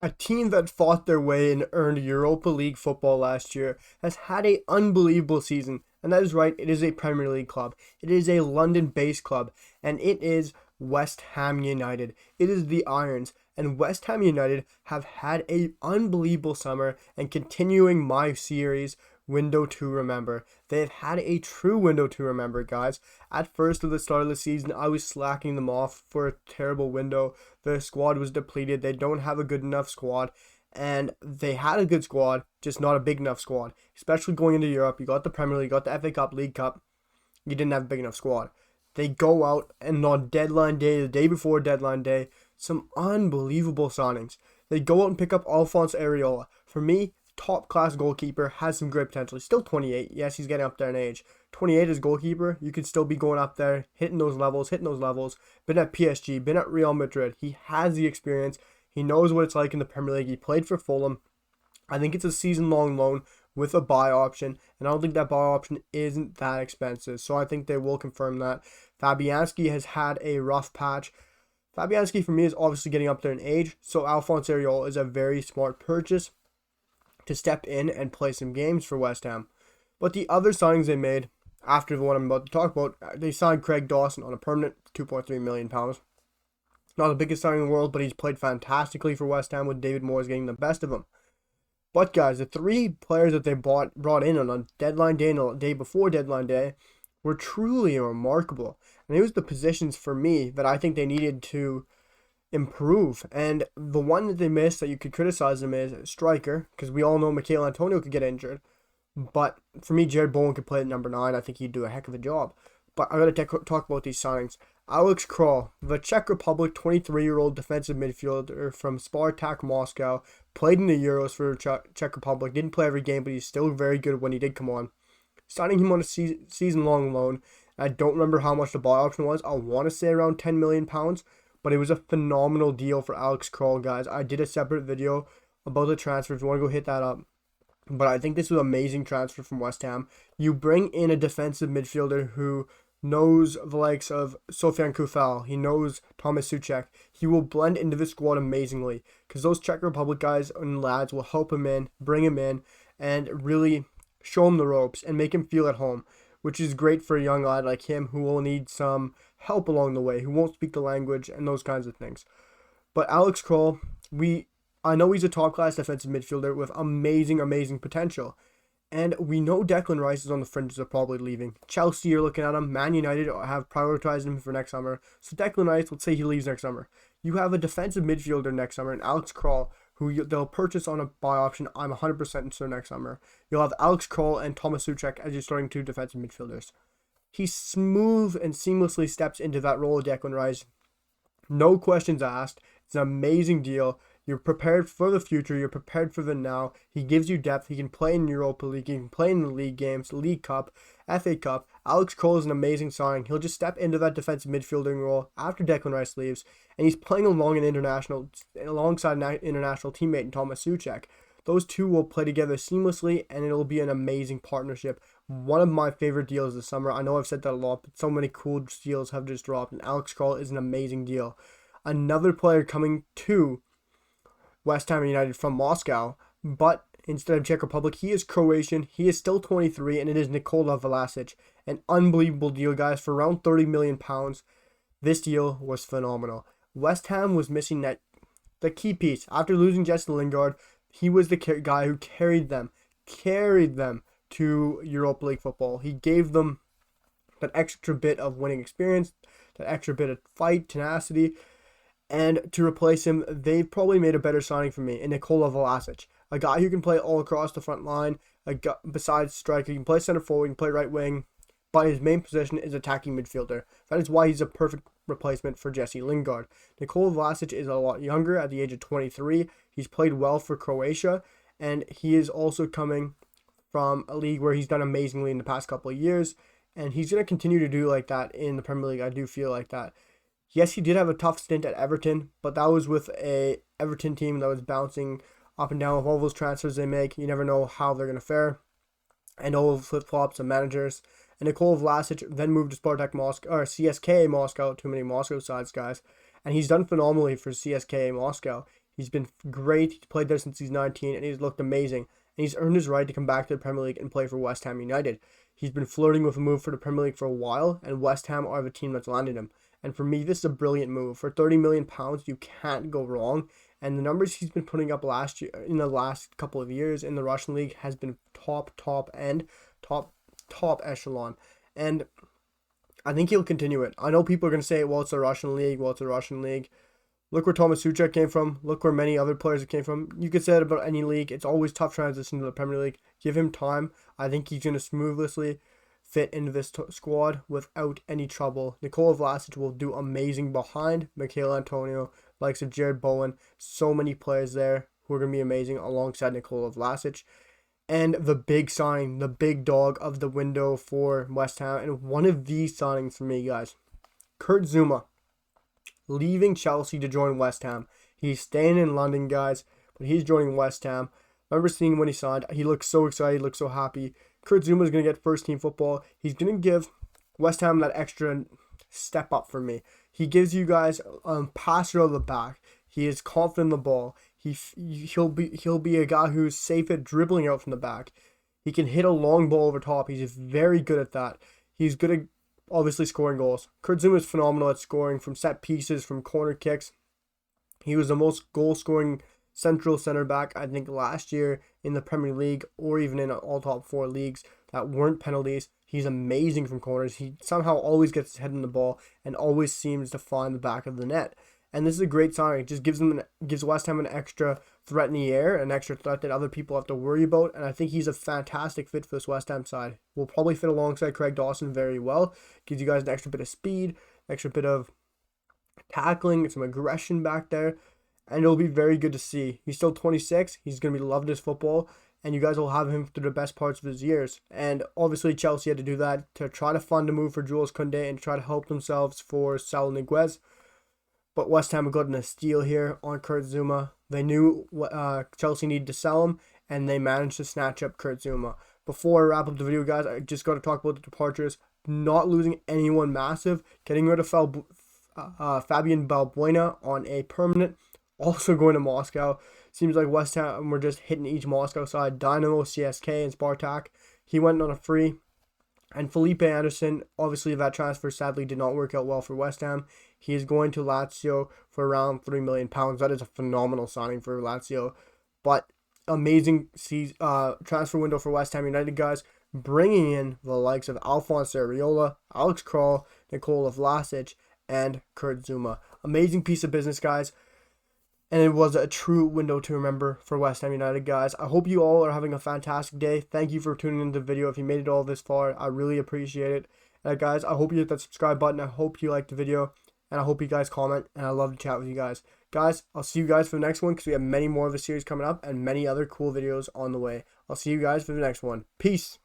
A team that fought their way and earned Europa League football last year has had an unbelievable season. And that is right, it is a Premier League club. It is a London-based club, and it is West Ham United. It is the Irons, and West Ham United have had an unbelievable summer and continuing my series window to remember. They have had a true window to remember, guys. At first of the start of the season, I was slacking them off for a terrible window. The squad was depleted. They don't have a good enough squad. And they had a good squad, just not a big enough squad. Especially going into Europe. You got the Premier League, you got the FA Cup, League Cup. You didn't have a big enough squad. They go out and on deadline day, the day before deadline day, some unbelievable signings. They go out and pick up Alphonse Areola. For me, top class goalkeeper, has some great potential. He's still 28. Yes, he's getting up there in age. 28 as goalkeeper, you could still be going up there, hitting those levels. Been at PSG, been at Real Madrid. He has the experience. He knows what it's like in the Premier League. He played for Fulham. I think it's a season-long loan with a buy option, and I don't think that buy option isn't that expensive. So I think they will confirm that. Fabianski has had a rough patch. Fabianski, for me, is obviously getting up there in age, so Alphonse Areola is a very smart purchase to step in and play some games for West Ham. But the other signings they made after the one I'm about to talk about, they signed Craig Dawson on a permanent £2.3 million. Not the biggest signing in the world, but he's played fantastically for West Ham with David Moyes getting the best of him. But guys, the three players that they brought in on deadline day and the day before deadline day were truly remarkable. And it was the positions for me that I think they needed to improve. And the one that they missed that you could criticize them is striker, because we all know Michail Antonio could get injured. But for me, Jared Bowen could play at number 9. I think he'd do a heck of a job. But I gotta talk about these signings. Alex Král, the Czech Republic 23-year-old defensive midfielder from Spartak Moscow, played in the Euros for Czech Republic. Didn't play every game, but he's still very good when he did come on. Signing him on a season-long loan. I don't remember how much the buy option was. I want to say around £10 million. But it was a phenomenal deal for Alex Král, guys. I did a separate video about the transfer if you want to go hit that up. But I think this was an amazing transfer from West Ham. You bring in a defensive midfielder who knows the likes of Sofian Kufal. He knows Thomas Souček. He will blend into the squad amazingly because those Czech Republic guys and lads will help him in, bring him in, and really show him the ropes and make him feel at home, which is great for a young lad like him who will need some help along the way, who won't speak the language and those kinds of things. But Alex Král, I know he's a top-class defensive midfielder with amazing potential. And we know Declan Rice is on the fringes of probably leaving. Chelsea are looking at him. Man United have prioritized him for next summer. So Declan Rice, let's say he leaves next summer. You have a defensive midfielder next summer, and Alex Král, who they'll purchase on a buy option. I'm 100% sure next summer. You'll have Alex Král and Thomas Souček as your starting two defensive midfielders. He smooth and seamlessly steps into that role of Declan Rice. No questions asked. It's an amazing deal. You're prepared for the future. You're prepared for the now. He gives you depth. He can play in Europa League. He can play in the league games, League Cup, FA Cup. Alex Král is an amazing signing. He'll just step into that defensive midfielding role after Declan Rice leaves, and he's playing alongside an international teammate Thomas Souček. Those two will play together seamlessly, and it'll be an amazing partnership. One of my favorite deals this summer. I know I've said that a lot, but so many cool deals have just dropped, and Alex Král is an amazing deal. Another player coming to West Ham United from Moscow, but instead of Czech Republic, he is Croatian. He is still 23, and it is Nikola Velazic. An unbelievable deal, guys, for around £30 million. This deal was phenomenal. West Ham was missing the key piece. After losing Jesse Lingard, he was the guy who carried them to Europa League football. He gave them that extra bit of winning experience, that extra bit of fight, tenacity. And to replace him, they've probably made a better signing for me in Nikola Velazic, a guy who can play all across the front line. Besides striker, he can play center forward, he can play right wing, but his main position is attacking midfielder. That is why he's a perfect replacement for Jesse Lingard. Nikola Vlasic is a lot younger at the age of 23. He's played well for Croatia, and he is also coming from a league where he's done amazingly in the past couple of years, and he's going to continue to do like that in the Premier League. I do feel like that. Yes, he did have a tough stint at Everton, but that was with a Everton team that was bouncing up and down with all those transfers they make. You never know how they're going to fare. And all the flip-flops of managers. And Nikola Vlasic then moved to Spartak Moscow, or CSKA Moscow, too many Moscow sides, guys. And he's done phenomenally for CSKA Moscow. He's been great. He's played there since he's 19, and he's looked amazing. And he's earned his right to come back to the Premier League and play for West Ham United. He's been flirting with a move for the Premier League for a while, and West Ham are the team that's landed him. And for me, this is a brilliant move. For £30 million, you can't go wrong. And the numbers he's been putting up last year, in the last couple of years in the Russian league, has been top echelon. And I think he'll continue it. I know people are going to say, well, it's the Russian league. Look where Thomas Suchek came from. Look where many other players came from. You could say that about any league. It's always tough transition to the Premier League. Give him time. I think he's going to smoothly fit into this squad without any trouble. Nikola Vlasic will do amazing behind Michail Antonio, likes of Jared Bowen. So many players there who are going to be amazing alongside Nikola Vlasic. And the big signing, the big dog of the window for West Ham. And one of these signings for me, guys. Kurt Zuma, leaving Chelsea to join West Ham. He's staying in London, guys, but he's joining West Ham. I remember seeing when he signed. He looked so excited. He looked so happy. Kurt Zuma is going to get first-team football. He's going to give West Ham that extra step up for me. He gives you guys passer of the back. He is confident in the ball. He'll be a guy who's safe at dribbling out from the back. He can hit a long ball over top. He's very good at that. He's good at obviously scoring goals. Kurt Zuma is phenomenal at scoring from set pieces, from corner kicks. He was the most goal-scoring central center back, I think, last year in the Premier League, or even in all top 4 leagues that weren't penalties. He's amazing from corners. He somehow always gets his head in the ball and always seems to find the back of the net. And this is a great signing. It just gives West Ham an extra threat in the air, an extra threat that other people have to worry about. And I think he's a fantastic fit for this West Ham side. Will probably fit alongside Craig Dawson very well. Gives you guys an extra bit of speed, an extra bit of tackling, some aggression back there. And it'll be very good to see. He's still 26. He's going to be loved his football. And you guys will have him through the best parts of his years. And obviously Chelsea had to do that to try to fund a move for Jules Koundé and try to help themselves for Saul Niguez. But West Ham got in a steal here on Kurt Zuma. They knew Chelsea needed to sell him, and they managed to snatch up Kurt Zuma. Before I wrap up the video, guys, I just got to talk about the departures. Not losing anyone massive. Getting rid of Fabian Balbuena on a permanent. Also going to Moscow. Seems like West Ham were just hitting each Moscow side. Dynamo, CSK, and Spartak. He went on a free. And Felipe Anderson, obviously that transfer sadly did not work out well for West Ham. He is going to Lazio for around £3 million. That is a phenomenal signing for Lazio. But amazing transfer window for West Ham United, guys. Bringing in the likes of Alphonse Areola, Alex Krall, Nikola Vlasic, and Kurt Zuma. Amazing piece of business, guys. And it was a true window to remember for West Ham United, guys. I hope you all are having a fantastic day. Thank you for tuning into the video. If you made it all this far, I really appreciate it. And guys, I hope you hit that subscribe button. I hope you liked the video. And I hope you guys comment. And I love to chat with you guys. Guys, I'll see you guys for the next one because we have many more of the series coming up and many other cool videos on the way. I'll see you guys for the next one. Peace.